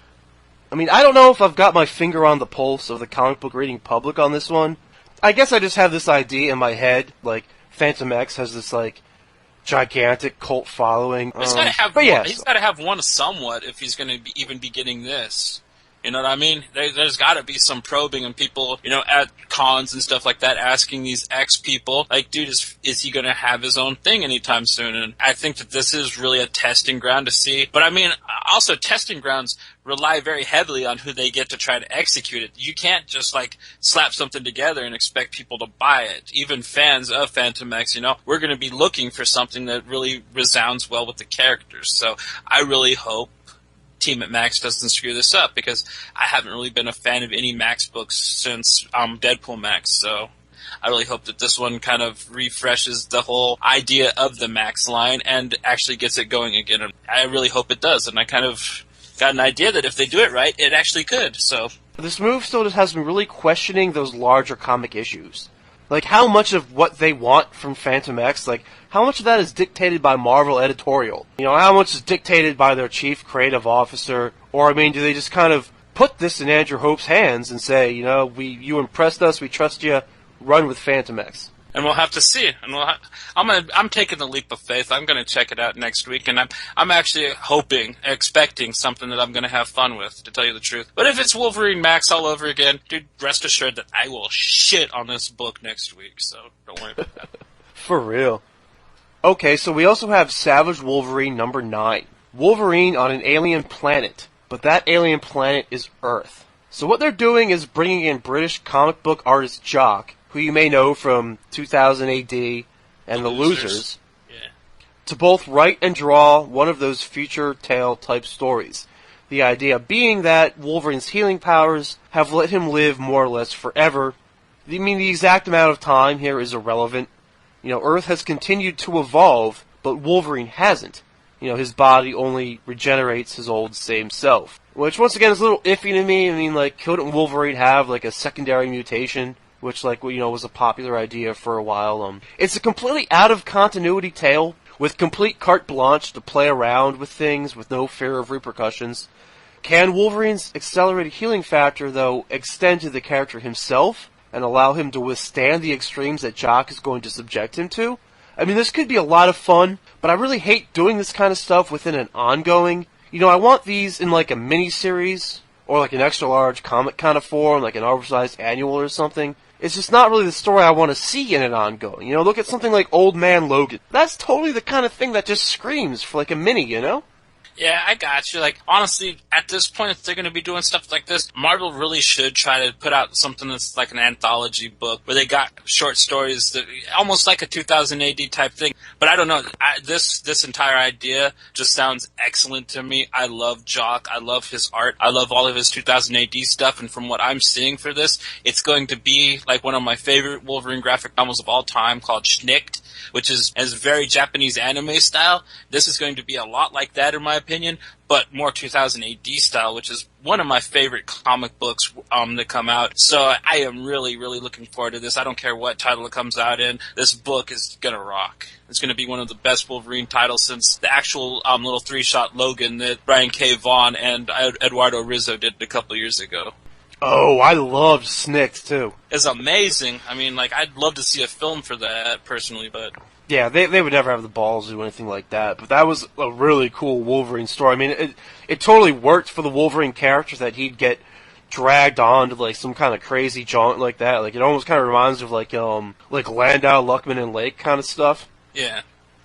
I mean, I don't know if I've got my finger on the pulse of the comic book reading public on this one. I guess I just have this idea in my head, like, Phantom X has this, like, gigantic cult following. He's got to have but one, yes. he's got to have one somewhat if he's going to even be getting this. You know what I mean? There's got to be some probing and people, at cons and stuff like that asking these X people, like, dude, is he going to have his own thing anytime soon? And I think that this is really a testing ground to see. But I mean, also testing grounds rely very heavily on who they get to try to execute it. You can't just, like, slap something together and expect people to buy it. Even fans of Phantom X, we're going to be looking for something that really resounds well with the characters. So I really hope Team at Max doesn't screw this up, because I haven't really been a fan of any Max books since Deadpool Max, so I really hope that this one kind of refreshes the whole idea of the Max line and actually gets it going again. And I really hope it does, and I kind of got an idea that if they do it right, it actually could. So this move still just has me really questioning those larger comic issues. Like, how much of what they want from Phantom X, like, how much of that is dictated by Marvel editorial? How much is dictated by their chief creative officer? Or, I mean, do they just kind of put this in Andrew Hope's hands and say, you impressed us, we trust you, run with Phantom X? And we'll have to see. And I'm taking the leap of faith. I'm going to check it out next week, and I'm actually expecting something that I'm going to have fun with, to tell you the truth. But if it's Wolverine Max all over again, dude, rest assured that I will shit on this book next week. So don't worry about that. For real. Okay, so we also have Savage Wolverine number 9. Wolverine on an alien planet, but that alien planet is Earth. So what they're doing is bringing in British comic book artist Jock, who you may know from 2000 AD and The Losers, to both write and draw one of those future tale type stories. The idea being that Wolverine's healing powers have let him live more or less forever. I mean, the exact amount of time here is irrelevant. Earth has continued to evolve, but Wolverine hasn't. His body only regenerates his old same self. Which, once again, is a little iffy to me. I mean, like, couldn't Wolverine have, like, a secondary mutation? Which, like, was a popular idea for a while. It's a completely out-of-continuity tale, with complete carte blanche to play around with things with no fear of repercussions. Can Wolverine's accelerated healing factor, though, extend to the character himself, and allow him to withstand the extremes that Jock is going to subject him to? I mean, this could be a lot of fun, but I really hate doing this kind of stuff within an ongoing. I want these in, like, a mini-series, or like an extra-large comic kind of form, like an oversized annual or something. It's just not really the story I want to see in an ongoing. Look at something like Old Man Logan. That's totally the kind of thing that just screams for, like, a mini, Yeah, I got you. Like, honestly, at this point, if they're going to be doing stuff like this, Marvel really should try to put out something that's like an anthology book where they got short stories that almost like a 2000 AD type thing. But I don't know. This entire idea just sounds excellent to me. I love Jock. I love his art. I love all of his 2000 AD stuff. And from what I'm seeing for this, it's going to be like one of my favorite Wolverine graphic novels of all time called Schnicked, which is very Japanese anime style. This is going to be a lot like that, in my opinion, but more 2000 AD style, which is one of my favorite comic books that come out. So I am really, really looking forward to this. I don't care what title it comes out in. This book is going to rock. It's going to be one of the best Wolverine titles since the actual little three-shot Logan that Brian K. Vaughan and Eduardo Rizzo did a couple years ago. Oh, I loved Snicked, too. It's amazing. I mean, like, I'd love to see a film for that, personally, but... Yeah, they would never have the balls to do anything like that, but that was a really cool Wolverine story. I mean, it totally worked for the Wolverine character that he'd get dragged on to, like, some kind of crazy jaunt like that. Like, it almost kind of reminds of, like Landau, Luckman, and Lake kind of stuff. Yeah.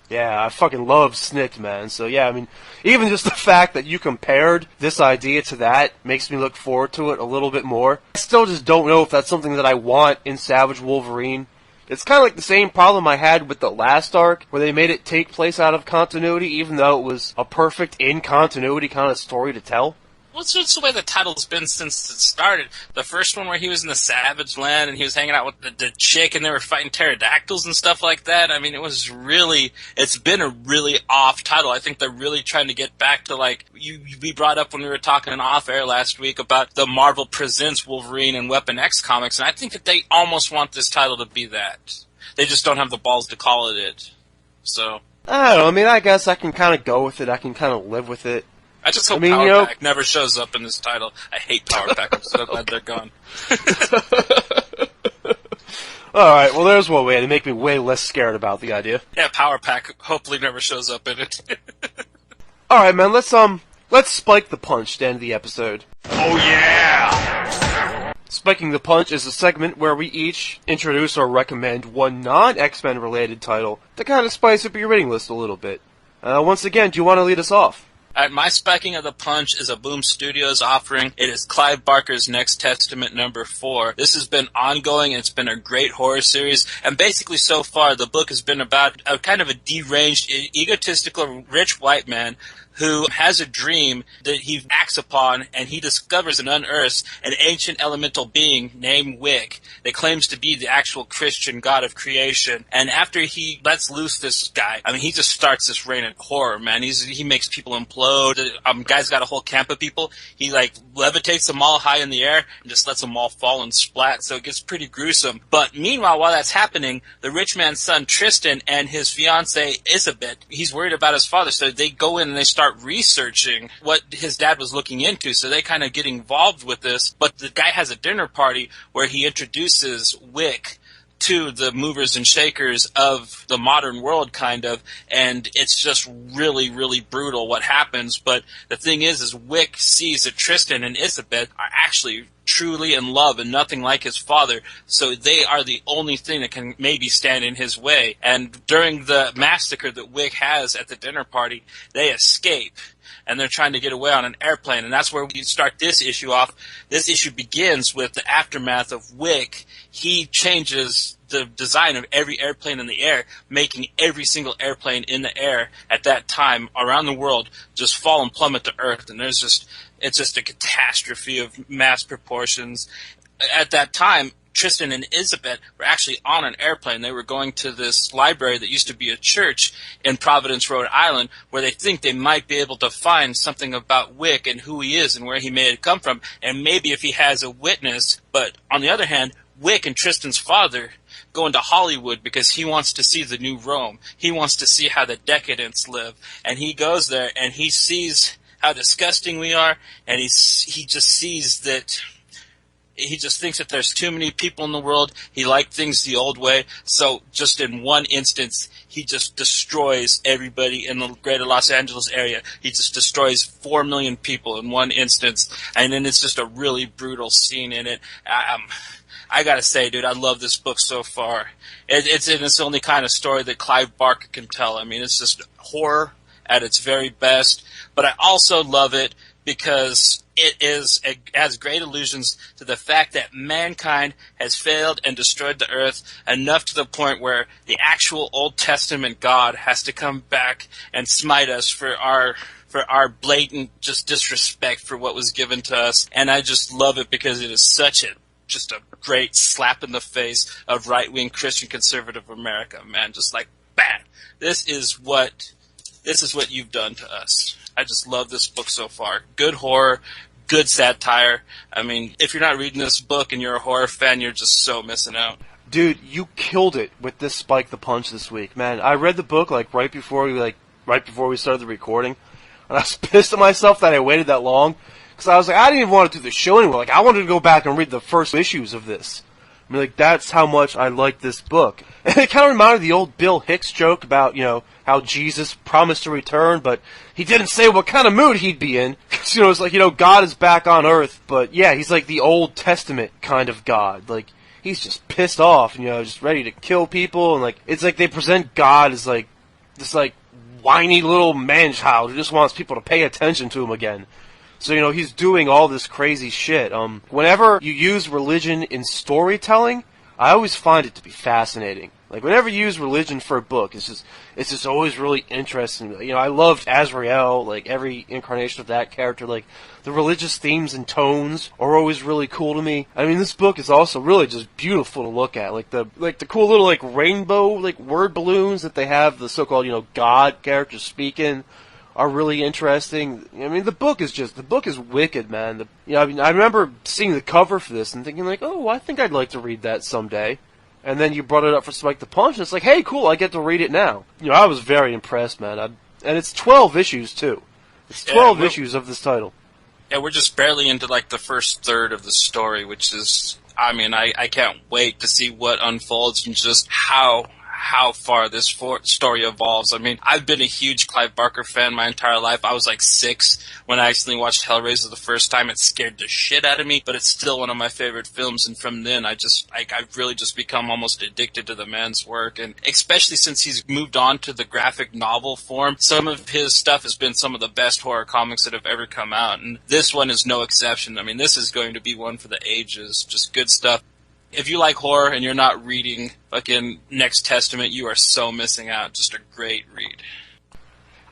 Yeah, I fucking love Snicked, man. So, yeah, I mean, even just the fact that you compared this idea to that makes me look forward to it a little bit more. I still just don't know if that's something that I want in Savage Wolverine. It's kind of like the same problem I had with the last arc, where they made it take place out of continuity, even though it was a perfect in-continuity kind of story to tell. What's the way the title's been since it started? The first one where he was in the Savage Land and he was hanging out with the chick and they were fighting pterodactyls and stuff like that. I mean, it's been a really off title. I think they're really trying to get back to, like, we brought up when we were talking off air last week about the Marvel Presents Wolverine and Weapon X comics, and I think that they almost want this title to be that. They just don't have the balls to call it it. So. I don't know. I mean, I guess I can kind of go with it. I can kind of live with it. I just hope Power Pack never shows up in this title. I hate Power Pack. I'm so glad they're gone. Alright, well there's one way to make me way less scared about the idea. Yeah, Power Pack hopefully never shows up in it. Alright, man, let's spike the punch to end the episode. Oh, yeah! Spiking the Punch is a segment where we each introduce or recommend one non-X-Men related title to kind of spice up your reading list a little bit. Once again, do you want to lead us off? My spiking of the punch is a Boom Studios offering. It is Clive Barker's Next Testament #4. This has been ongoing, and it's been a great horror series. And basically, so far, the book has been about a kind of a deranged, egotistical, rich white man who has a dream that he acts upon, and he discovers and unearths an ancient elemental being named Wick that claims to be the actual Christian god of creation. And after he lets loose this guy, I mean, he just starts this reign of horror, man. He makes people implode. Guy's got a whole camp of people. He, like, levitates them all high in the air and just lets them all fall and splat, so it gets pretty gruesome. But meanwhile, while that's happening, the rich man's son Tristan and his fiancée Isabeth, he's worried about his father, so they go in and they start researching what his dad was looking into, so they kind of get involved with this. But the guy has a dinner party where he introduces Wick to the movers and shakers of the modern world, kind of, and it's just really, really brutal what happens. But the thing is Wick sees that Tristan and Isabeth are actually truly in love and nothing like his father, so they are the only thing that can maybe stand in his way. And during the massacre that Wick has at the dinner party, they escape, and they're trying to get away on an airplane, and that's where we start this issue off. This issue begins with the aftermath of Wick. He changes the design of every airplane in the air, making every single airplane in the air at that time around the world just fall and plummet to Earth, and it's just a catastrophe of mass proportions. At that time, Tristan and Isabeth were actually on an airplane. They were going to this library that used to be a church in Providence, Rhode Island, where they think they might be able to find something about Wick and who he is and where he may have come from, and maybe if he has a witness. But on the other hand, Wick and Tristan's father go into Hollywood because he wants to see the new Rome. He wants to see how the decadents live. And he goes there and he sees how disgusting we are, and he just sees that he just thinks that there's too many people in the world. He liked things the old way. So just in one instance, he just destroys everybody in the greater Los Angeles area. He just destroys 4 million people in one instance. And then it's just a really brutal scene in it. I gotta say, dude, I love this book so far. It's the only kind of story that Clive Barker can tell. I mean, it's just horror at its very best. But I also love it because it has great allusions to the fact that mankind has failed and destroyed the earth enough to the point where the actual Old Testament God has to come back and smite us for our blatant just disrespect for what was given to us. And I just love it because it is just a great slap in the face of right-wing Christian conservative America, man. Just like, bam! This is what you've done to us. I just love this book so far. Good horror, good satire. I mean, if you're not reading this book and you're a horror fan, you're just so missing out. Dude, you killed it with this Spike the Punch this week, man. I read the book right before we started the recording, and I was pissed at myself that I waited that long, because I was like, I didn't even want to do the show anymore. Like, I wanted to go back and read the first issues of this. I mean, like, that's how much I like this book. And it kind of reminded the old Bill Hicks joke about, how Jesus promised to return, but he didn't say what kind of mood he'd be in. Because, it's like, God is back on Earth, but yeah, he's like the Old Testament kind of God. Like, he's just pissed off, and, just ready to kill people, and, like, it's like they present God as, like, this, like, whiny little man-child who just wants people to pay attention to him again. So, he's doing all this crazy shit. Whenever you use religion in storytelling, I always find it to be fascinating. Like, whenever you use religion for a book, it's just always really interesting. You know, I loved Azrael, like, every incarnation of that character. Like, the religious themes and tones are always really cool to me. I mean, this book is also really just beautiful to look at. Like, the cool little, like, rainbow, like, word balloons that they have the so-called, you know, God characters speaking are really interesting. I mean, the book is wicked, man. I remember seeing the cover for this and thinking, like, oh, I think I'd like to read that someday. And then you brought it up for Spike the Punch, and it's like, hey, cool, I get to read it now. You know, I was very impressed, man. And it's 12 issues, too. It's 12 issues of this title. Yeah, we're just barely into, like, the first third of the story, which is, I mean, I can't wait to see what unfolds and just how far this story evolves. I mean, I've been a huge Clive Barker fan my entire life. I was like 6 when I accidentally watched Hellraiser the first time. It scared the shit out of me, but it's still one of my favorite films. And from then, I've really just become almost addicted to the man's work. And especially since he's moved on to the graphic novel form, some of his stuff has been some of the best horror comics that have ever come out. And this one is no exception. I mean, this is going to be one for the ages. Just good stuff. If you like horror and you're not reading fucking Next Testament, you are so missing out. Just a great read.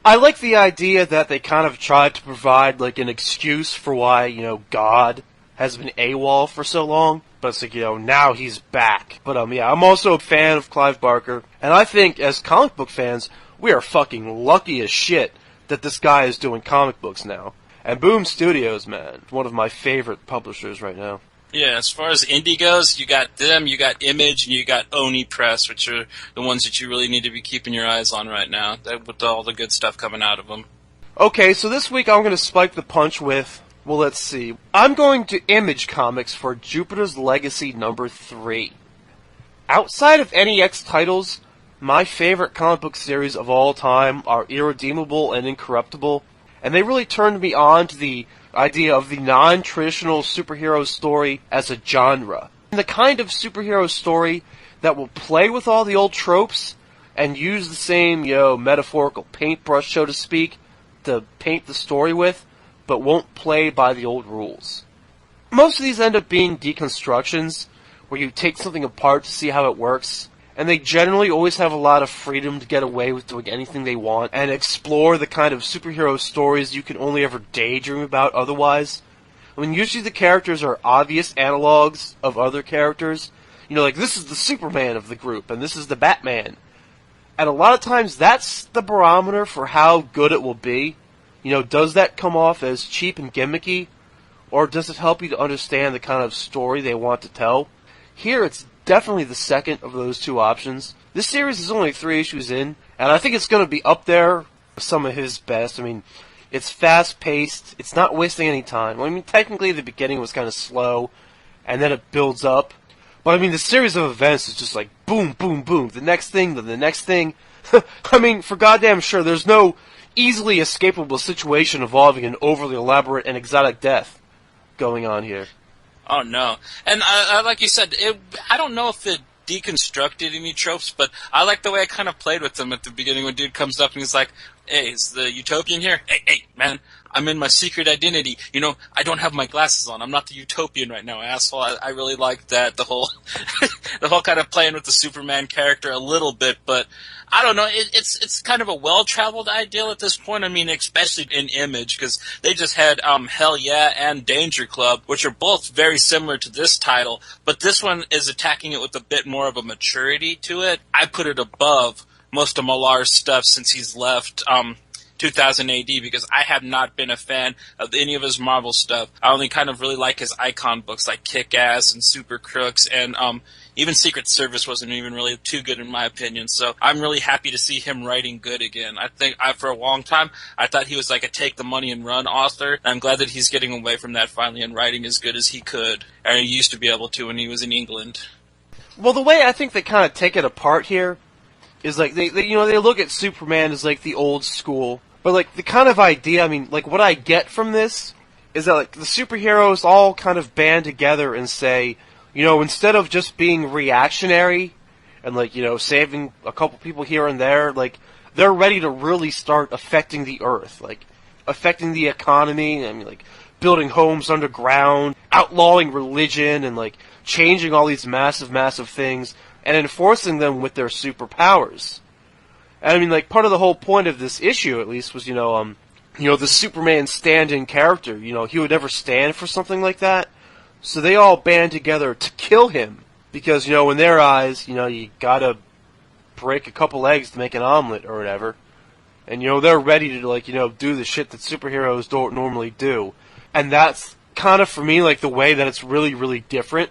I like the idea that they kind of tried to provide, like, an excuse for why, you know, God has been AWOL for so long. But it's like, you know, now he's back. But, yeah, I'm also a fan of Clive Barker. And I think, as comic book fans, we are fucking lucky as shit that this guy is doing comic books now. And Boom Studios, man, one of my favorite publishers right now. Yeah, as far as indie goes, you got them, you got Image, and you got Oni Press, which are the ones that you really need to be keeping your eyes on right now, with all the good stuff coming out of them. Okay, so this week I'm going to spike the punch with, well, let's see. I'm going to Image Comics for Jupiter's Legacy number 3. Outside of NEX titles, my favorite comic book series of all time are Irredeemable and Incorruptible, and they really turned me on to the idea of the non-traditional superhero story as a genre. The kind of superhero story that will play with all the old tropes and use the same, you know, metaphorical paintbrush, so to speak, to paint the story with, but won't play by the old rules. Most of these end up being deconstructions, where you take something apart to see how it works, and they generally always have a lot of freedom to get away with doing anything they want and explore the kind of superhero stories you can only ever daydream about otherwise. I mean, usually the characters are obvious analogs of other characters. You know, like, this is the Superman of the group, and this is the Batman. And a lot of times that's the barometer for how good it will be. You know, does that come off as cheap and gimmicky? Or does it help you to understand the kind of story they want to tell? Here it's definitely the second of those two options. This series is only 3 issues in, and I think it's going to be up there with some of his best. I mean, it's fast-paced, it's not wasting any time. I mean, technically the beginning was kind of slow, and then it builds up. But I mean, the series of events is just like boom, boom, boom, the next thing, then the next thing. I mean, for goddamn sure, there's no easily escapable situation involving an overly elaborate and exotic death going on here. Oh, no. And like you said, I don't know if it deconstructed any tropes, but I like the way I kind of played with them at the beginning when dude comes up and he's like, hey, is the Utopian here? Hey, man, I'm in my secret identity. You know, I don't have my glasses on. I'm not the Utopian right now, asshole. I really like that, the whole the whole kind of playing with the Superman character a little bit, but I don't know. It's kind of a well-traveled ideal at this point. I mean, especially in Image, because they just had Hell Yeah and Danger Club, which are both very similar to this title, but this one is attacking it with a bit more of a maturity to it. I put it above most of Millar's stuff since he's left 2000 AD, because I have not been a fan of any of his Marvel stuff. I only kind of really like his icon books like Kick-Ass and Super Crooks, and even Secret Service wasn't even really too good in my opinion, so I'm really happy to see him writing good again. I think for a long time, I thought he was like a take the money and run author, and I'm glad that he's getting away from that finally and writing as good as he could, and he used to be able to when he was in England. Well, the way I think they kind of take it apart here is like they look at Superman as like the old school, but like the kind of idea, I mean, like what I get from this is that like the superheroes all kind of band together and say, you know, instead of just being reactionary and like, you know, saving a couple people here and there, like they're ready to really start affecting the earth, like affecting the economy, I mean, like building homes underground, outlawing religion, and like changing all these massive things. and enforcing them with their superpowers. And I mean, like, part of the whole point of this issue, at least, was, the Superman stand-in character. He would never stand for something like that. So they all band together to kill him. Because, in their eyes, you gotta break a couple eggs to make an omelet or whatever. And, they're ready to, do the shit that superheroes don't normally do. And that's kind of, for me, like, the way that it's really, really different.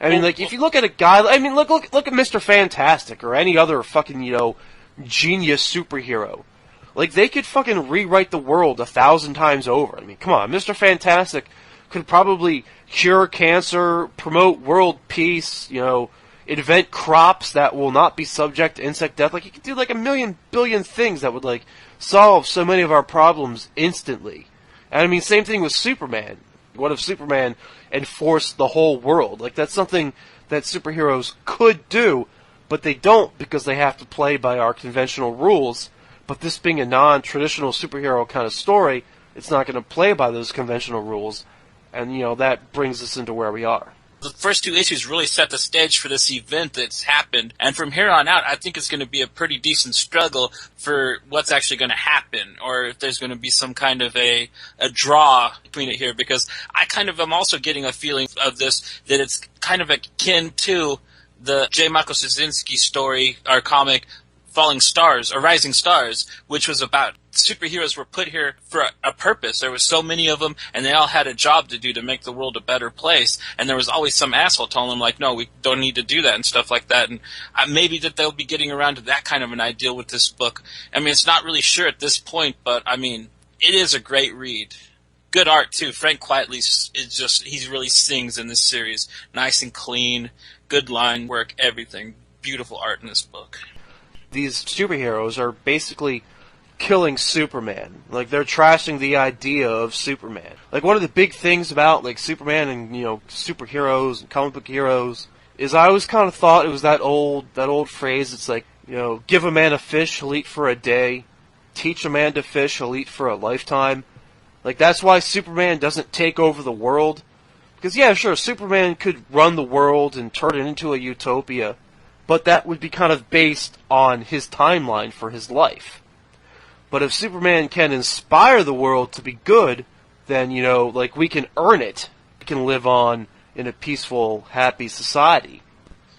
I mean, like, if you look at a guy, look at Mr. Fantastic or any other fucking, genius superhero. Like, they could fucking rewrite the world 1,000 times over. I mean, come on, Mr. Fantastic could probably cure cancer, promote world peace, invent crops that will not be subject to insect death. Like, he could do, like, a million billion things that would, like, solve so many of our problems instantly. And I mean, same thing with Superman. What if Superman enforced the whole world? Like, that's something that superheroes could do, but they don't because they have to play by our conventional rules. But this being a non-traditional superhero kind of story, it's not going to play by those conventional rules. And, that brings us into where we are. The first 2 issues really set the stage for this event that's happened, and from here on out, I think it's going to be a pretty decent struggle for what's actually going to happen, or if there's going to be some kind of a draw between it here, because I kind of am also getting a feeling of this, that it's kind of akin to the J. Michael Straczynski story, or comic, Falling Stars, or Rising Stars, which was about superheroes were put here for a purpose. There were so many of them, and they all had a job to do to make the world a better place. And there was always some asshole telling them, like, no, we don't need to do that and stuff like that. And maybe that they'll be getting around to that kind of an ideal with this book. I mean, it's not really sure at this point, but, I mean, it is a great read. Good art, too. Frank Quitely he really sings in this series. Nice and clean, good line work, everything. Beautiful art in this book. These superheroes are basically killing Superman. Like, they're trashing the idea of Superman. Like, one of the big things about, like, Superman and, superheroes and comic book heroes is I always kind of thought it was that old phrase. It's like, give a man a fish, he'll eat for a day. Teach a man to fish, he'll eat for a lifetime. Like, that's why Superman doesn't take over the world. Because, yeah, sure, Superman could run the world and turn it into a utopia, but that would be kind of based on his timeline for his life. But if Superman can inspire the world to be good, then, we can earn it. We can live on in a peaceful, happy society.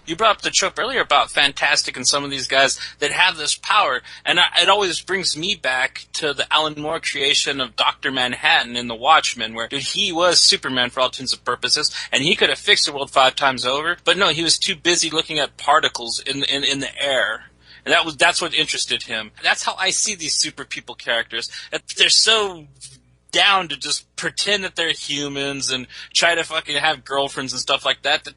You brought up the trope earlier about Fantastic and some of these guys that have this power, and it always brings me back to the Alan Moore creation of Dr. Manhattan in The Watchmen, where he was Superman for all intents and purposes, and he could have fixed the world 5 times over, but no, he was too busy looking at particles in the air. And that's what interested him. That's how I see these super people characters. They're so down to just pretend that they're humans and try to fucking have girlfriends and stuff like that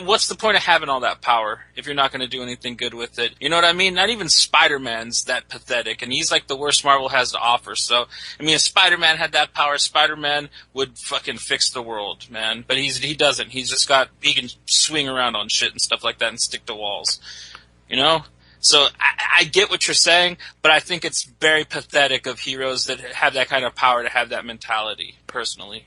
what's the point of having all that power if you're not going to do anything good with it? You know what I mean? Not even Spider-Man's that pathetic, and he's like the worst Marvel has to offer. So, I mean, if Spider-Man had that power, Spider-Man would fucking fix the world, man. But he doesn't. He can swing around on shit and stuff like that and stick to walls. You know? So I get what you're saying, but I think it's very pathetic of heroes that have that kind of power to have that mentality, personally.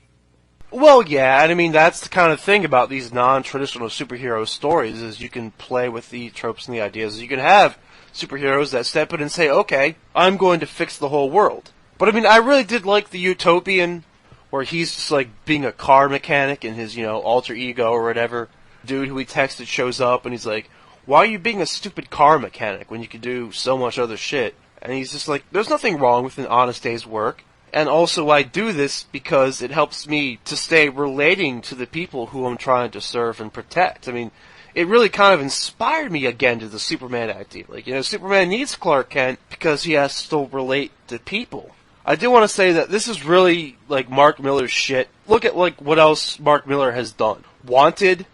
Well, yeah, and I mean, that's the kind of thing about these non-traditional superhero stories, is you can play with the tropes and the ideas. You can have superheroes that step in and say, okay, I'm going to fix the whole world. But I mean, I really did like the Utopian, where he's just like being a car mechanic and his, alter ego or whatever. Dude who he texted shows up and he's like, why are you being a stupid car mechanic when you can do so much other shit? And he's just like, there's nothing wrong with an honest day's work. And also I do this because it helps me to stay relating to the people who I'm trying to serve and protect. I mean, it really kind of inspired me again to the Superman idea. Like, Superman needs Clark Kent because he has to still relate to people. I do want to say that this is really, like, Mark Miller's shit. Look at, like, what else Mark Miller has done. Wanted,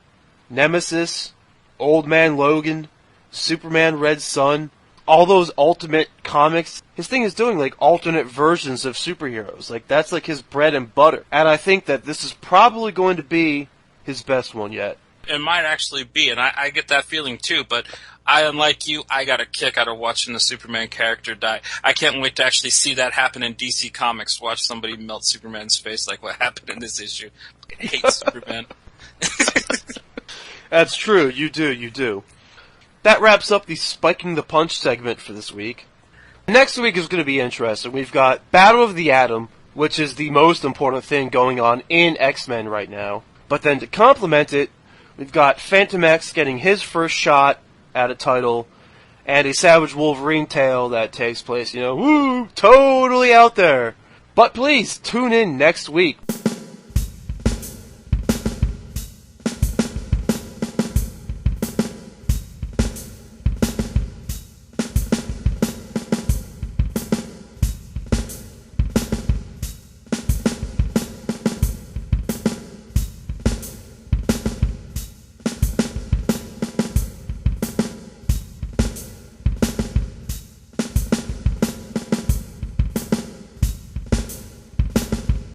Nemesis, Old Man Logan, Superman Red Sun, all those Ultimate comics. His thing is doing, like, alternate versions of superheroes. Like, that's, like, his bread and butter. And I think that this is probably going to be his best one yet. It might actually be, and I get that feeling too, but unlike you, I got a kick out of watching the Superman character die. I can't wait to actually see that happen in DC Comics, watch somebody melt Superman's face like what happened in this issue. I hate Superman. That's true, you do. that wraps up the Spiking the Punch segment for this week. Next week is going to be interesting. We've got Battle of the Atom, which is the most important thing going on in X-Men right now. But then to complement it, we've got Phantom X getting his first shot at a title, and a Savage Wolverine tale that takes place, woo, totally out there. But please, tune in next week.